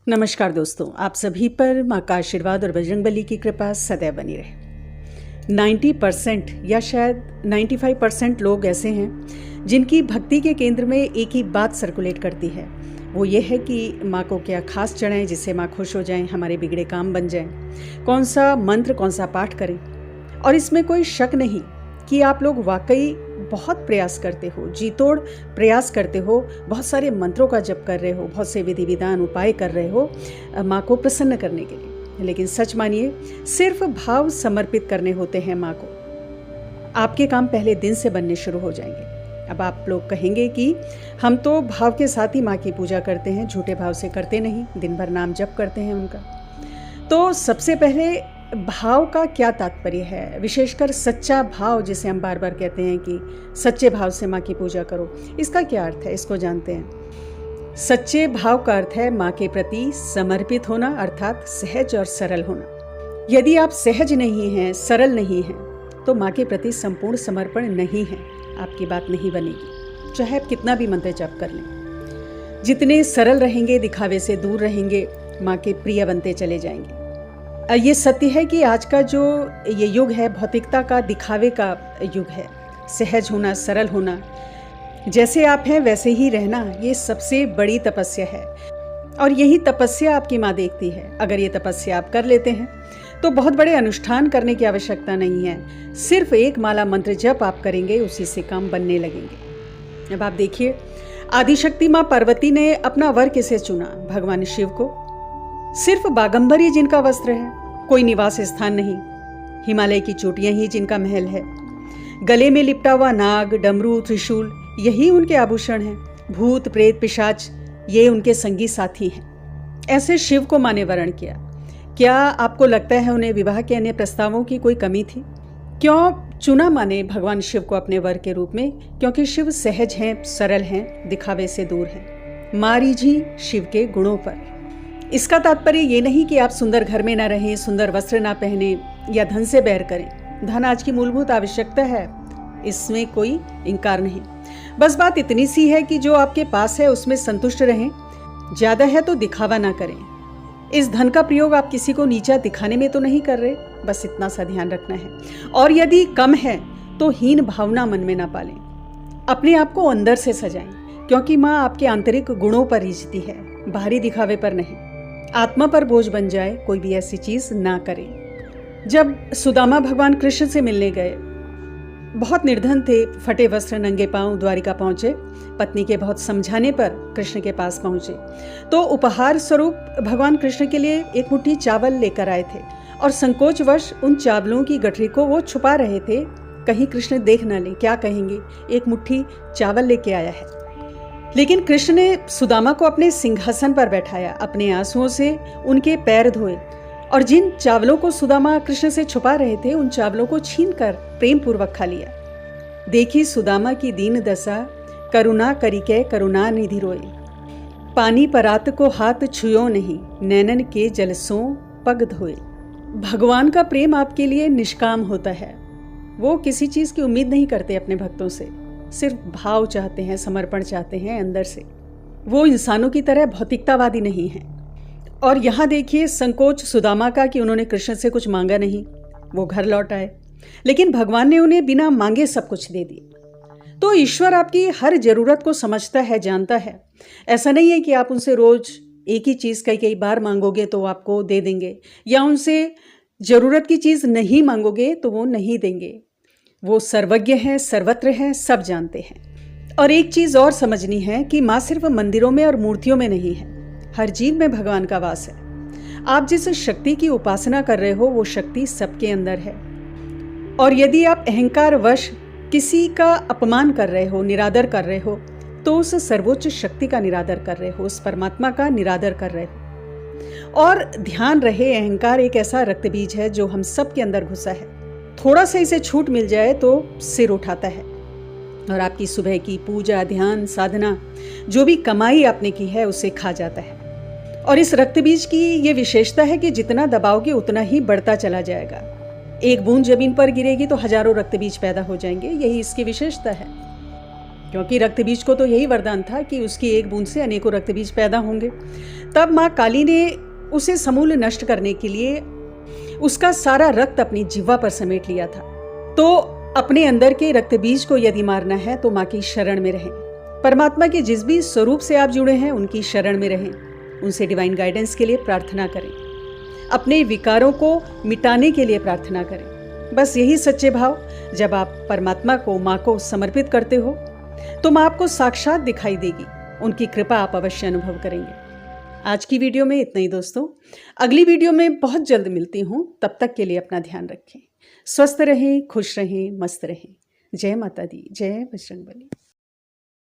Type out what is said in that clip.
नमस्कार दोस्तों, आप सभी पर माँ का आशीर्वाद और बजरंगबली की कृपा सदैव बनी रहे। 90% या शायद 95% लोग ऐसे हैं जिनकी भक्ति के केंद्र में एक ही बात सर्कुलेट करती है, वो ये है कि माँ को क्या खास चढ़ाएं जिससे माँ खुश हो जाएं, हमारे बिगड़े काम बन जाएं, कौन सा मंत्र कौन सा पाठ करें। और इसमें कोई शक नहीं कि आप लोग वाकई बहुत प्रयास करते हो, जी तोड़ प्रयास करते हो, बहुत सारे मंत्रों का जप कर रहे हो, बहुत से विधि विधान उपाय कर रहे हो माँ को प्रसन्न करने के लिए। लेकिन सच मानिए, सिर्फ भाव समर्पित करने होते हैं माँ को, आपके काम पहले दिन से बनने शुरू हो जाएंगे। अब आप लोग कहेंगे कि हम तो भाव के साथ ही माँ की पूजा करते हैं, झूठे भाव से करते नहीं, दिन भर नाम जप करते हैं उनका। तो सबसे पहले भाव का क्या तात्पर्य है, विशेषकर सच्चा भाव जिसे हम बार बार कहते हैं कि सच्चे भाव से माँ की पूजा करो, इसका क्या अर्थ है, इसको जानते हैं। सच्चे भाव का अर्थ है माँ के प्रति समर्पित होना, अर्थात सहज और सरल होना। यदि आप सहज नहीं हैं, सरल नहीं हैं, तो माँ के प्रति संपूर्ण समर्पण नहीं है, आपकी बात नहीं बनेगी, चाहे आप कितना भी मंत्र जप कर लें। जितने सरल रहेंगे, दिखावे से दूर रहेंगे, माँ के प्रिय बनते चले जाएंगे। ये सत्य है कि आज का जो ये युग है, भौतिकता का, दिखावे का युग है। सहज होना, सरल होना, जैसे आप हैं वैसे ही रहना, ये सबसे बड़ी तपस्या है। और यही तपस्या आपकी माँ देखती है। अगर ये तपस्या आप कर लेते हैं तो बहुत बड़े अनुष्ठान करने की आवश्यकता नहीं है, सिर्फ एक माला मंत्र जप आप करेंगे, उसी से काम बनने लगेंगे। अब आप देखिए, आदिशक्ति माँ पार्वती ने अपना वर किसे चुना? भगवान शिव को। सिर्फ बागंबर ही जिनका वस्त्र है, कोई निवास स्थान नहीं, हिमालय की चोटियां ही जिनका महल है, गले में लिपटा हुआ नाग, डमरू, त्रिशूल, यही उनके आभूषण हैं। भूत प्रेत पिशाच ये उनके संगी साथी हैं। ऐसे शिव को माँ ने वरण किया। क्या आपको लगता है उन्हें विवाह के अन्य प्रस्तावों की कोई कमी थी? क्यों चुना माँ ने भगवान शिव को अपने वर के रूप में? क्योंकि शिव सहज हैं, सरल हैं, दिखावे से दूर हैं। माँ रिझी शिव के गुणों पर। इसका तात्पर्य ये नहीं कि आप सुंदर घर में ना रहें, सुंदर वस्त्र ना पहने या धन से बैर करें। धन आज की मूलभूत आवश्यकता है, इसमें कोई इनकार नहीं। बस बात इतनी सी है कि जो आपके पास है उसमें संतुष्ट रहें। ज्यादा है तो दिखावा ना करें। इस धन का प्रयोग आप किसी को नीचा दिखाने में तो नहीं कर रहे, बस इतना सा ध्यान रखना है। और यदि कम है तो हीन भावना मन में ना पालें। अपने आप को अंदर से सजाएं, क्योंकि माँ आपके आंतरिक गुणों पर रीझती है, बाहरी दिखावे पर नहीं। आत्मा पर बोझ बन जाए कोई भी ऐसी चीज ना करें। जब सुदामा भगवान कृष्ण से मिलने गए, बहुत निर्धन थे, फटे वस्त्र, नंगे पांव द्वारिका पहुंचे। पत्नी के बहुत समझाने पर कृष्ण के पास पहुंचे तो उपहार स्वरूप भगवान कृष्ण के लिए एक मुट्ठी चावल लेकर आए थे, और संकोचवश उन चावलों की गठरी को वो छुपा रहे थे, कहीं कृष्ण देख न ले, क्या कहेंगे, एक मुट्ठी चावल लेके आया है। लेकिन कृष्ण ने सुदामा को अपने सिंहासन पर बैठाया, अपने आंसुओं से उनके पैर धोए, और जिन चावलों को सुदामा कृष्ण से छुपा रहे थे, उन चावलों को छीनकर प्रेम पूर्वक खा लिया। देखी सुदामा की दीन दशा, करुणा करिके करुणा निधि रोए। पानी परात को हाथ छुयो नहीं, नैनन के जलसों पग धोए। भगवान का प्रेम आपके लिए निष्काम होता है। वो किसी चीज की उम्मीद नहीं करते अपने भक्तों से, सिर्फ भाव चाहते हैं, समर्पण चाहते हैं अंदर से। वो इंसानों की तरह भौतिकतावादी नहीं है। और यहाँ देखिए संकोच सुदामा का कि उन्होंने कृष्ण से कुछ मांगा नहीं, वो घर लौट आए, लेकिन भगवान ने उन्हें बिना मांगे सब कुछ दे दिया। तो ईश्वर आपकी हर जरूरत को समझता है, जानता है। ऐसा नहीं है कि आप उनसे रोज एक ही चीज कई बार मांगोगे तो आपको दे देंगे, या उनसे जरूरत की चीज नहीं मांगोगे तो वो नहीं देंगे। वो सर्वज्ञ हैं, सर्वत्र हैं, सब जानते हैं। और एक चीज और समझनी है कि माँ सिर्फ मंदिरों में और मूर्तियों में नहीं है, हर जीव में भगवान का वास है। आप जिस शक्ति की उपासना कर रहे हो वो शक्ति सबके अंदर है। और यदि आप अहंकार वश किसी का अपमान कर रहे हो, निरादर कर रहे हो, तो उस सर्वोच्च शक्ति का निरादर कर रहे हो, उस परमात्मा का निरादर कर रहे हो। और ध्यान रहे, अहंकार एक ऐसा रक्त बीज है जो हम सब के अंदर घुसा है। थोड़ा सा इसे छूट मिल जाए तो सिर उठाता है, और आपकी सुबह की पूजा, ध्यान, साधना, जो भी कमाई आपने की है उसे खा जाता है। और इस रक्त बीज की ये विशेषता है कि जितना दबाओगे उतना ही बढ़ता चला जाएगा। एक बूंद जमीन पर गिरेगी तो हजारों रक्त बीज पैदा हो जाएंगे, यही इसकी विशेषता है। क्योंकि रक्त बीज को तो यही वरदान था कि उसकी एक बूंद से अनेकों रक्त बीज पैदा होंगे। तब माँ काली ने उसे समूल नष्ट करने के लिए उसका सारा रक्त अपनी जिह्वा पर समेट लिया था। तो अपने अंदर के रक्त बीज को यदि मारना है तो माँ की शरण में रहें। परमात्मा के जिस भी स्वरूप से आप जुड़े हैं उनकी शरण में रहें, उनसे डिवाइन गाइडेंस के लिए प्रार्थना करें, अपने विकारों को मिटाने के लिए प्रार्थना करें। बस यही सच्चे भाव जब आप परमात्मा को, माँ को समर्पित करते हो तो माँ आपको साक्षात दिखाई देगी, उनकी कृपा आप अवश्य अनुभव करेंगे। आज की वीडियो में इतना ही दोस्तों, अगली वीडियो में बहुत जल्द मिलती हूँ। तब तक के लिए अपना ध्यान रखें, स्वस्थ रहें, खुश रहें, मस्त रहें। जय माता दी, जय बजरंगबली।